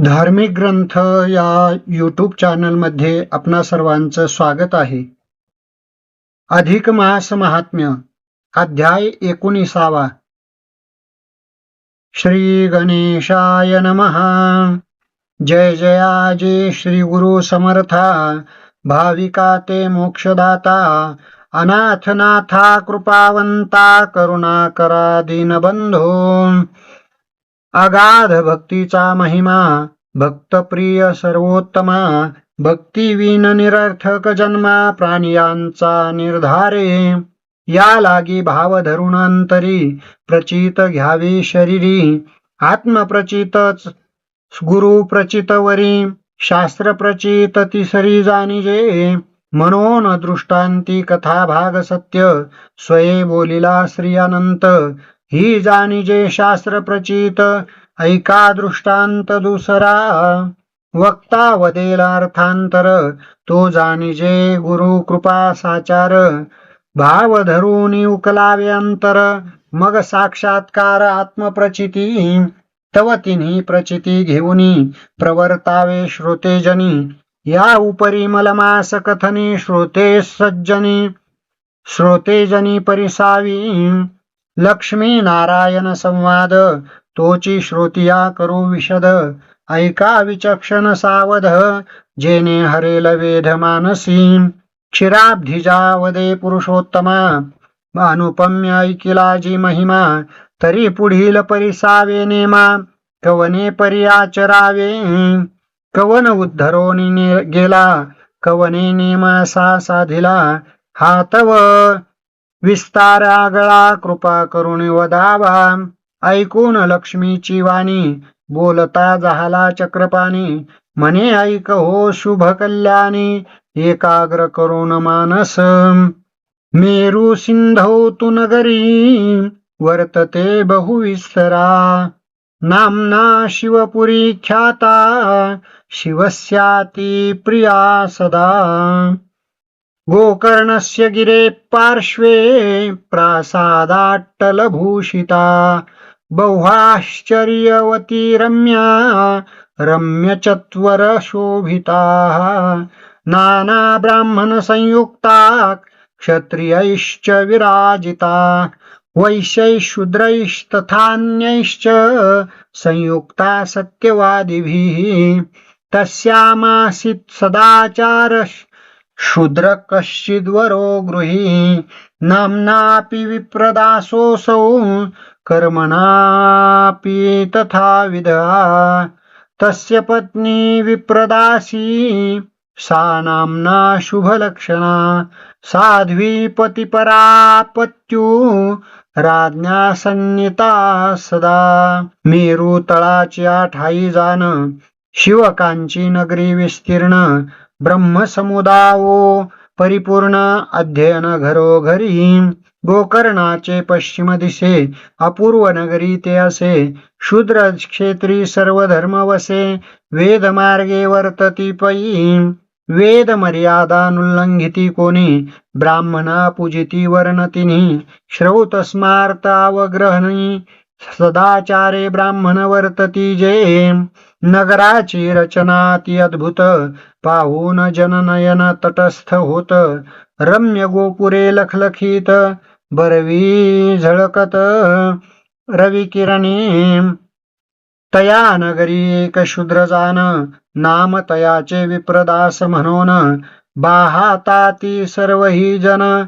धार्मिक ग्रंथ या यूट्यूब चॅनलमध्ये आपणा सर्वांचं स्वागत आहे. अधिक मास महात्म्य अध्याय 19. श्री गणेशाय नमः. जय जयाजी श्री गुरु समर्था. भाविका ते मोक्षदाता. अनाथनाथा कृपावंता. करुणा करा दीनबंधो. अगाध भक्तीचा महिमा. भक्तप्रिय सर्वोत्तमा. भक्तिविन निरर्थक जन्मा. प्राणियांचा निर्धारे. या लागी भाव धरून अंतरी. प्रचित घ्यावे शरीरी. आत्मप्रचितच गुरु प्रचितवरी. शास्त्र प्रचित तिसरी जाणिजे. म्हणून दृष्टांती कथा भाग सत्य. स्वये बोलिला श्री अनंत. ही जाणिजे शास्त्र प्रचित. ऐका दृष्टांत दुसरा. वक्ता वदेल अर्थांतर. तो जाणिजे गुरु कृपा साचार. भाव धरून उकलावे अंतर. मग साक्षात्कार आत्मप्रचिती. तव तिन्ही प्रचिती घेऊनी. प्रवर्तावे श्रोतेजनी. या उपरी मलमास कथनी. श्रोतेजनी परिसावी. लक्ष्मी नारायण संवाद. तोची श्रोतिया करू विशद. ऐका विचक्षण सावध. जेने हरेल वेध मानसी. क्षीराब्धिजा वदे पुरुषोत्तमा. अनुपम्य ऐकिला जी महिमा. तरी पुढील परिसावे नेमा. कवने परी आचरावे. कवन उद्धरोनी गेला. कवने नेमा साधिला. हातव विस्तार आगळा. कृपा करुणी वदावा. ऐकून लक्ष्मीची वाणी. बोलता झाला चक्रपाणी. म्हणे ऐक हो शुभ कल्याणी. एकाग्र करून मानस. मेरू सिंधौ तु नगरी. वर्तते बहुविस्तरा. नामना शिवपुरी ख्याता. शिवस्याती प्रिया सदा. गोकर्णस्य गिरे पार्श्वे. प्रासादाट्टलभूषिता. बहुआश्चर्यवती रम्या. रम्यचत्वर शोभिता. नाना ब्राह्मण संयुक्ता. क्षत्रियैश्च विराजिता. वैश्यैः शूद्रैस्तथान्यैश्च. संयुक्ता सत्यवादिभिः. तस्यामासीत् सदाचार. शूद्र कश्चिद्वरो गृही. नाम्नापि विप्रदासोऽसौ. कर्मणापि तथाविधः. तस्य पत्नी विप्रदासी. सा नाम्ना शुभलक्षणा. साध्वी पतिपरापत्यु. राज्ञा संनिता सदा. मेरू तळाच्या ठाई जाण. शिवकांची नगरी विस्तीर्ण. ब्रह्मसमुदायो परिपूर्ण. अध्ययन घरोघरी. गोकर्णाचे पश्चिम दिसे. अपूर्व नगरी ते असे. शूद्र क्षेत्री सर्व धर्म वसे. वेद मार्गे वर्तती पै. वेद मर्यादानुल्लंघिती कोणी. ब्राह्मणा पूजिती वर्णतिनी. श्रौत स्मार्त अवग्रहणी. सदाचारे ब्राह्मण वर्तती जे. नगराची रचना ती अद्भुत. पाहून जननयन तटस्थ होत. रम्य गोपुरे लखलखीत. बरवी झळकत रविकिरणे. तया नगरी एक शूद्र जाण. नाम तयाचे विप्रदास म्हणून. बाहाताती सर्वही जन.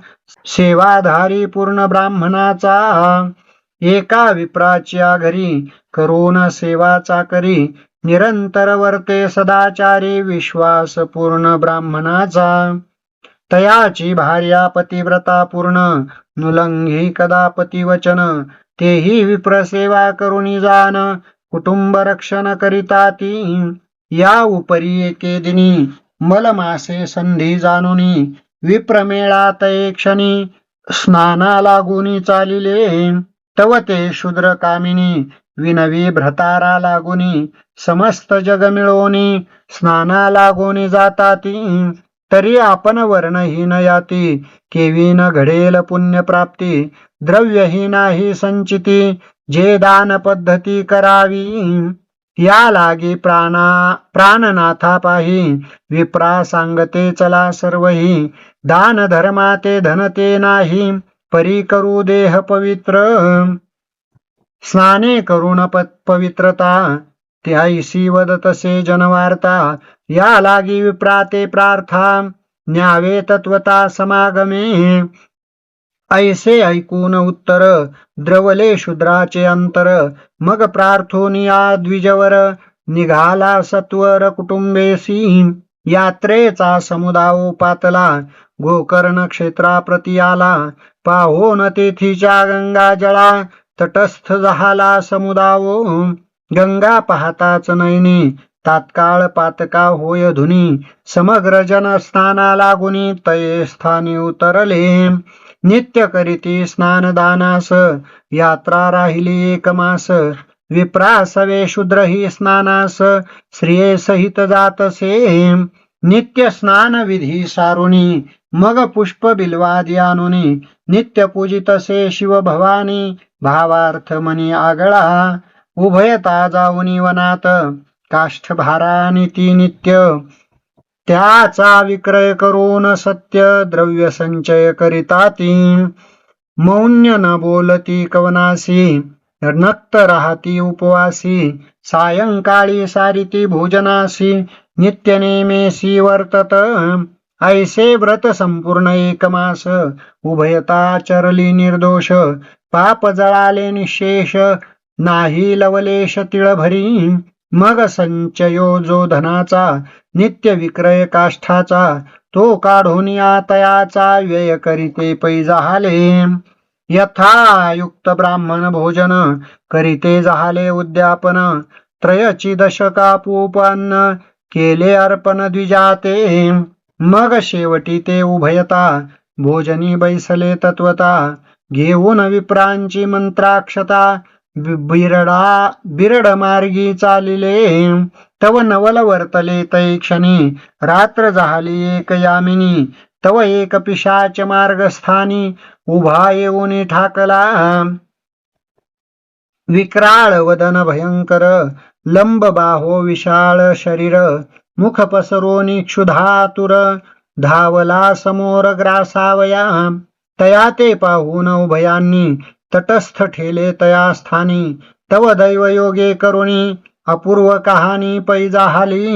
सेवाधारी पूर्ण ब्राह्मणाचा. एका विप्राच्या घरी. करून सेवाचा करी. निरंतर वर्ते सदाचारी. विश्वास पूर्ण ब्राह्मणाचा. तयाची भार्या पतिव्रता पूर्ण. नुलंघी कदापती वचन. तेही विप्रसेवा करुणी जाण. कुटुंब रक्षण करिता ती. या उपरी एके दिनी. मलमासे संधी जाणुनी. विप्रमेळात एक क्षणी. स्नाना लागुनी चालिले. तव ते शूद्र कामिनी. विनवी भ्रतारा लागुनी. समस्त जग मिळवणी. स्नाना लागुनी जाताती. तरी आपण वर्णहीन याती. केविन घडेल पुण्यप्राप्ती. द्रव्यहीनाही संचिती. जे दान पद्धती करावी. या लागी प्राणनाथा पाही विप्रा सांगते चला सर्वही दान धर्मा ते धनते नाही परी करू देह पवित्र स्नाने करुण पवित्रता त्याईसी वदतसे जनवार्ता या लागी विप्राते प्रार्था न्यावे तत्वता समागमे ऐसे ऐकून उत्तर द्रवले शूद्राचे अंतर मग प्रार्थोनिया द्विजवर निघाला सत्वर कुटुंबेसी यात्रेचा समुदाय पातला गोकर्ण क्षेत्राप्रती आला पाहोन तेथीच्या गंगा जळा तटस्थ झाला समुदायो गंगा पाहताच नयनी तात्काळ पातका होय धुनी समग्र जन स्नाना लागुनी तये स्थानी उतरले नित्य करीती स्नानदानास यात्रा राहिली एक मास विप्रासवे शूद्र ही स्नानास श्रिये सहित जातसे नित्य स्नान विधी सारुणी मग पुष्प बिल्वादी आणुनी नित्य पूजितसे शिव भवानी भावार्थ मनी आगळा उभयता जाऊनी वनात काष्ठ भारा नीती नित्य त्याचा विक्रय करून सत्य द्रव्य संचय करिताती मौन्य न बोलती कवनासी नक्त राहती उपवासी सायंकाळी सारिती भोजनासी नित्य नेमेसी वर्तत ऐसे व्रत संपूर्ण एक मास उभयता चरली निर्दोष पाप जळाले निशेष नाही लवलेश तिळभरी मग संचयो जो धनाचा नित्य विक्रय काष्ठाचा तो काढून या तयाचा व्यय करीते पै जहाले यथायुक्त ब्राह्मण भोजन करीते जहाले उद्यापन त्रयची दशका पूपन्न केले अर्पण द्विजाते मग शेवटी ते उभयता भोजनी बैसले तत्वता घेऊन विप्रांची मंत्राक्षता बिरड मार्गी चालिले तव नवल वर्तले तै क्षणी रात्र झाली एक यामिनी तव एक पिशाच मार्गस्थानी उभा येऊन ठाकला विक्राळ वदन भयंकर लंब बाहो विशाळ शरीर मुख पसरोनी क्षुधातुर धावला समोर ग्रासावया तया ते पाहून उभयांनी तटस्थ ठेले तया स्थानी तव दैवयोगे करुणी अपूर्व कहाणी पै जाहली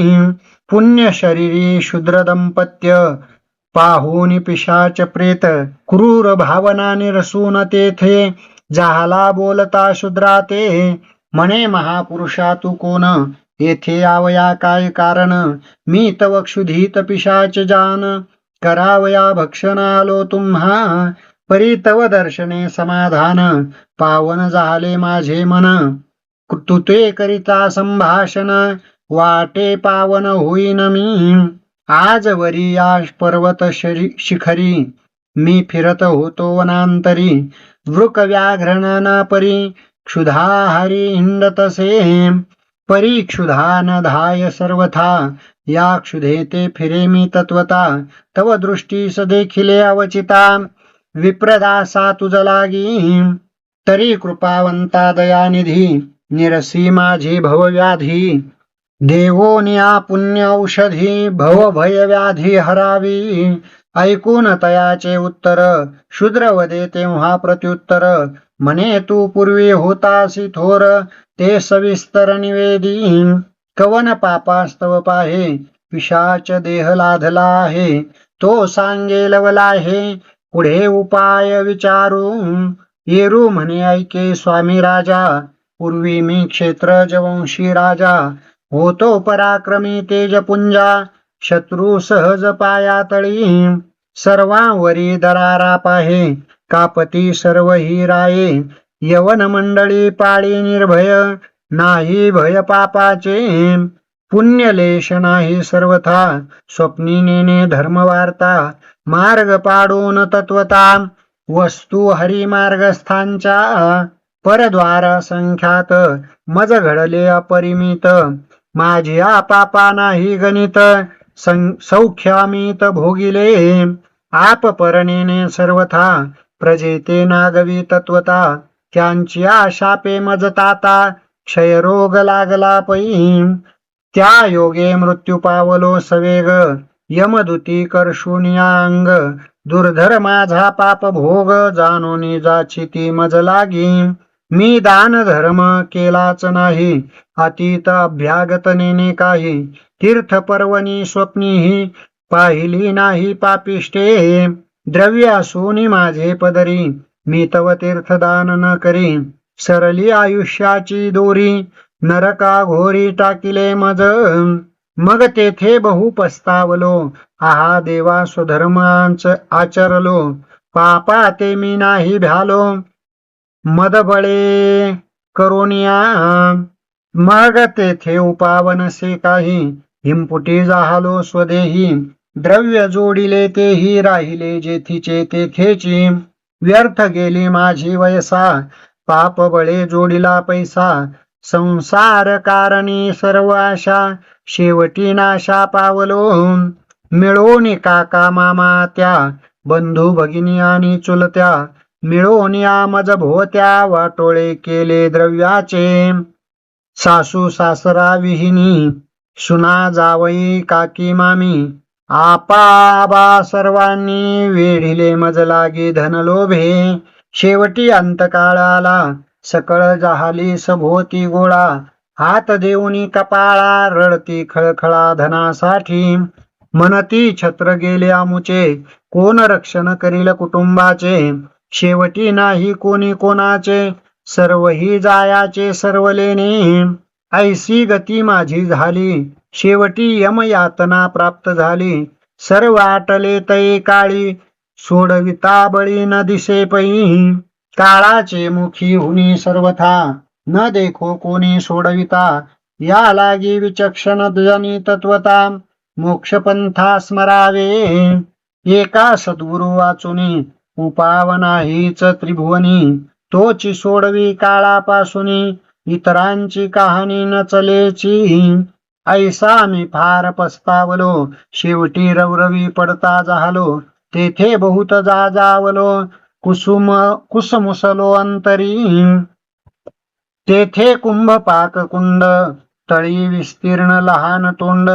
पुण्य शरीरी शूद्र दंपत्य पाहून पिशाच प्रेत क्रूर भावना निरसून तेथे जाहला बोलता शूद्रा ते म्हणे महापुरुषा तू कोण येथे आवया काय कारण मी तव क्षुधित पिशाच जान करावया भक्षण आलो तुम्हा परी तव दर्शने समाधान पावन झाले माझे मन तुते करिता संभाषण वाटे पावन होईन मी आज वरी या पर्वत शिखरी मी फिरत होतो वनांतरी वृक व्याघ्रना परी क्षुधाहारी हिंडतसे परी क्षुधा न धाय सर्वथा या क्षुधेते फिरे मी तत्वता तव दृष्टीस देखिले अवचिता विप्रदासा तुझ लागी तरी कृपावंता दयानिधी निरसी माझी भवव्याधी देवोनिया पुण्य औषधी भव भय व्याधी हरावी ऐकून तयाचे उत्तर शूद्र वदे तेव्हा प्रत्युत्तर म्हणे तू पूर्वी होतासी थोर ते सविस्तर निवेदी कवन पापास्तव पाहे पिशाच देह लाधला आहे तो सांगे लवला आहे पुढे उपाय विचारू येरू म्हणे ऐके स्वामी राजा पूर्वी मी क्षेत्रजवंशी राजा होतो पराक्रमी तेजपुंजा शत्रू सहज पायातळी सर्वांवरी दरारा पाहे कापती सर्व ही राये यवन मंडळी पाळी निर्भय नाही भय पापाचे पुण्यलेश नाही सर्वथा स्वप्नी नेने धर्मवार्ता मार्ग पाडून तत्वता वस्तू हरी मार्गस्थांच्या परद्वार संख्यात मज घडले अपरिमित माझ्या पापा नाही गणित सौख्यामित भोगिले आप परनेने सर्वथा प्रजेते नागवी तत्वता त्यांची शापे मजताता क्षयरोग लागला पै. त्या योगे मृत्यू पावलो सवेग, यमदूती कर्षुनिया अंग. दुर्धर माझा पाप भोग, जाणून जाची ती मज लागी. मी दान धर्म केलाच नाही, अतीत अभ्यागत नेने काही. तीर्थ पर्वणी स्वप्नीही, पाहिली नाही पापिष्टे. द्रव्य असूनी माझे पदरी, मी तव तीर्थदान न करी. सरली आयुष्याची दोरी, नरका घोरी टाकिले मज. मग तेथे बहु पस्तावलो, आहा देवा स्वधर्मांच आचरलो. पापा ते मी नाही भ्यालो, मदबळे करोनिया. मग तेथे उपावनसे काही, हिमपुटी जाहलो स्वदेही. द्रव्य जोडिले तेही, राहिले जेथीचे तेथेची. व्यर्थ गेली माझी वयसा, पाप बळे जोडिला पैसा. संसार कारणी सर्व आशा, शेवटी नाशा पावलो. मिळोनी काका मामा त्या, बंधू भगिनी आणि चुलत्या. मिळून या मज भोवत्या, वाटोळे केले द्रव्याचे. सासू सासरा विहिनी, सुना जावई काकी मामी. आपाबा सर्वांनी, वेढिले मज लागी धनलोभे. शेवटी अंतकाळ आला, सकळ जाहली सभोवती गोळा. हात देऊनी कपाळा, रडती खळखळा धनासाठी. मनती छत्र गेले आमुचे, कोण रक्षण करील कुटुंबाचे. शेवटी नाही कोणी कोणाचे, सर्वही जायाचे सर्वलेने. ऐसी गती माझी झाली, शेवटी यमयातना प्राप्त झाली. सर्व आटले तये काळी, सोडविता बळी न दिसे पै. काळाचे मुखी हुनी सर्वथा, न देखो कोणी सोडविता. या लागी विचक्षण जनी तत्वता, मोक्षपंथा स्मरावे. एका सद्गुरु वाचुनी, उपावनाहीच त्रिभुवनी. तोची सोडवी काळापासूनी, इतरांची कहाणी न चलेची. ऐसा मी फार पस्तावलो, शेवटी रवरवी पडता जाहलो. तेथे बहुत जाजावलो, कुसमुसलो अंतरी. तेथे कुंभपाक कुंड, तळी विस्तीर्ण लहान तोंड.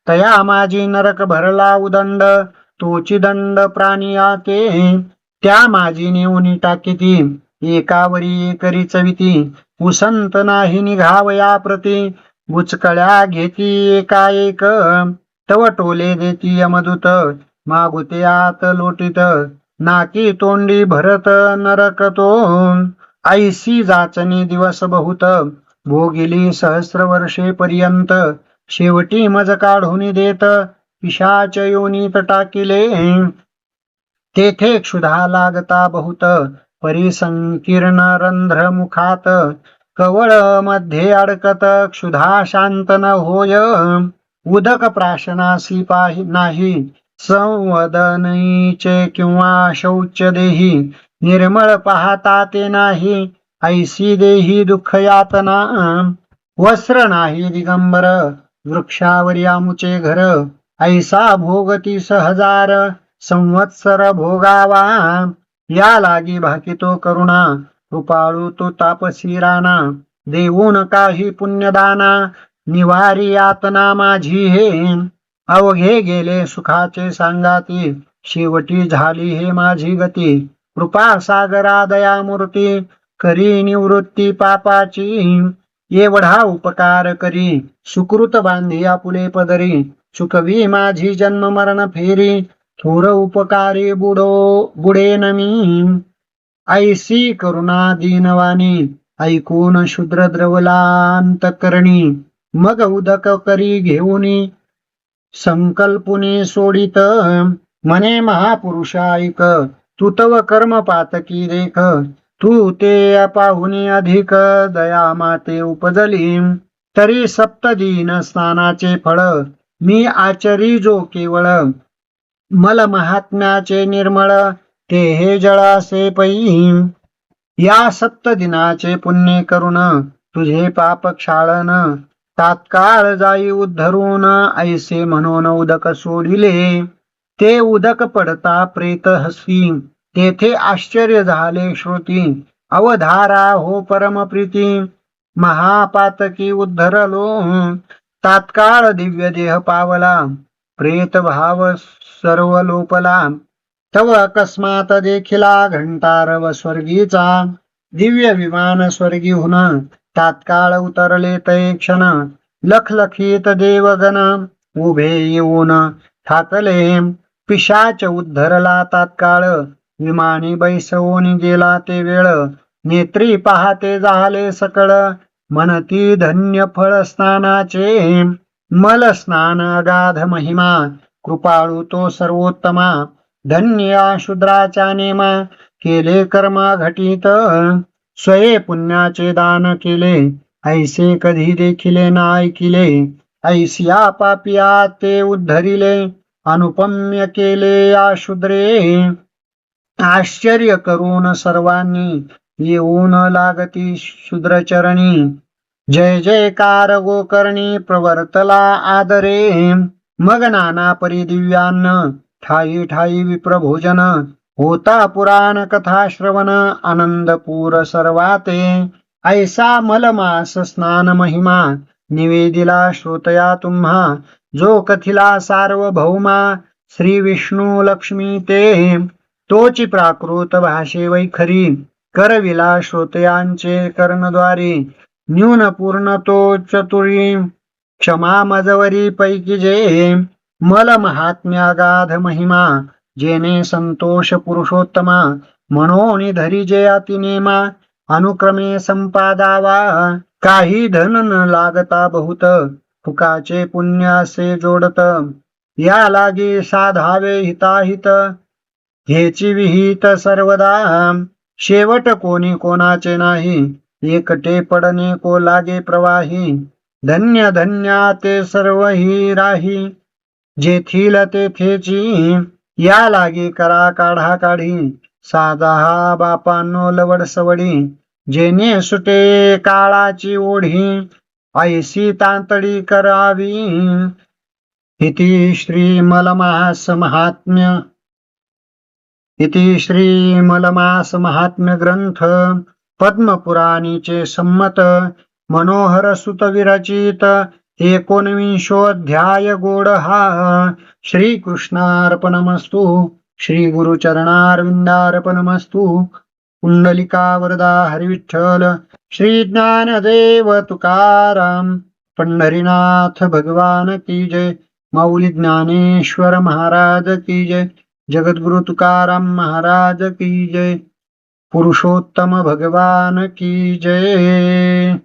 तया माझी नरक भरला उदंड, तोची दंड प्राणिया ते. त्या माझी नेऊनी टाकीती, एकावरी करी चविती. उसंत नाही निघावया प्रती, बुचकळ्या घेती एकाएक. तव टोले देती यमदूत, मागुते आत लोटीत. नाकी तोंडी भरत नरक तो, ऐसी जाचनी दिवस बहुत. भोगिली सहस्र वर्षे पर्यंत, शेवटी मज काढून देत, पिशाच योनीत टाकिले. तेथे क्षुधा लागता बहुत, परिसंकीर्ण रंध्र मुखात. कवळ मध्ये अडकत, क्षुधा शांत न होय. उदक प्राशनासी नाही, संवदनीचे किंवा शौच देही. निर्मळ पाहता ते नाही, ऐसी देही दुःख यातना. वस्त्र नाही दिगंबर, वृक्षावरी आमुचे घर. ऐसा भोगती सहजार, संवत्सर भोगावा. या लागी भाकितो करुणा, कृपाळू तो तापसी राणा. देऊन काही पुण्यदाना, निवारी यातना माझी हे. अवघे गेले सुखाचे सांगाती, शेवटी झाली हे माझी गती. कृपा सागरा दयामूर्ती, करी निवृत्ती पापाची. एवढा उपकार करी, सुकृत बांधी आपुले पदरी. चुकवी माझी जन्म मरण फेरी, थोर उपकारी बुडेन मी. ऐसी करुणा दीनवाणी, ऐकून शूद्र द्रवलांतकरणी. मग उदक करी घेऊनी, संकल्पुनी सोडित. म्हणे महापुरुषा ऐक, तू तव कर्म पातकी देख. तू ते पाहुनी अधिक, दया माते उपजली. तरी सप्तदीन स्नानाचे फळ, मी आचरी जो केवळ. मल महात्म्याचे निर्मळ, ते हे जळासे पै. या सप्तदिनाचे पुण्य करून, तुझे पाप क्षाळन. तात्काळ जाई उद्धरून, ऐसे म्हणून उदक सोडिले. ते उदक पडता प्रेत हसी, तेथे आश्चर्य झाले श्रुती. अवधारा हो परम प्रीती, महापातकी उद्धरलो. तात्काळ दिव्य देह पावला, प्रेत भाव सर्व लोपला. तव अकस्मात देखिला घंटारव स्वर्गीचा, दिव्य विमान स्वर्गीहून तात्काळ उतरले तै क्षण. लखलखीत देवगण उभे येऊन ठाकले, पिशाच उद्धरला तात्काळ. विमानी बैसवून गेला ते वेळ, नेत्री पाहते झाले सकळ. म्हणती धन्य फळ स्नानाचे, मल स्नान अगाध महिमा. कृपाळू तो सर्वोत्तमा, धन्य शूद्राच्या नेमा. केले कर्म घटित, स्वये पुण्याचे दान केले. ऐसे कधी देखिले ना ऐकिले, ऐसिया पापिया ते उद्धरिले. अनुपम्य केले या शूद्रे, आश्चर्य करून सर्वांनी येऊन लागती शूद्रचरणी. जय जयकार गोकर्णी प्रवर्तला आदरे. मग नाना परी दिव्यान्न, ठाई ठाई विप्रभोजन. होता पुराण कथा श्रवण, आनंदपूर सर्वाते. ऐसा मलमास स्नान महिमा, निवेदिला श्रोतया तुम्हा. जो कथिला सार्वभौमा, श्री विष्णू लक्ष्मी ते. तोची प्राकृत भाषे वैखरी, करविला श्रोतयांचे कर्णद्वारी. न्यून पूर्ण तो चतुरी, क्षमा मजवरी पैकी जे. मल महात्म्यागाध महिमा, जेने संतोष पुरुषोत्तमा. म्हणून धरी जे अतिनेमा, अनुक्रमे संपादावा. काही धन न लागता बहुत, फुकाचे पुण्य असे जोडत. या लागी साधावे हिताहित, हेची विहित सर्वदा. शेवट कोणी कोणाचे नाही, एकटे पडणे को लागे प्रवाही. धन्य धन्या ते सर्व ही राही, जेथील तेथेची. या लागी करा काढा काढी, साधा हा बापांनो लवड सवडी. जेने सुटे काळाची ओढी, ऐसी तांतडी करावी. इति श्री मलमास महात्म्य, इति श्री मलमास महात्म्य ग्रंथ पद्मपुराणीचे संमत मनोहर सुत विरचित 19 गोड हा. श्री कृष्णार्पणमस्तु. श्री गुरुचरणारविंदार्पणमस्तु. कुंडलिका वरदा हरिविठ्ठल. श्री ज्ञानदेव तुकाराम पंढरीनाथ भगवान की जय. माऊली ज्ञानेश्वर महाराज की जय. जगद्गुरु तुकाराम महाराज की जय. पुरुषोत्तम भगवान की जय.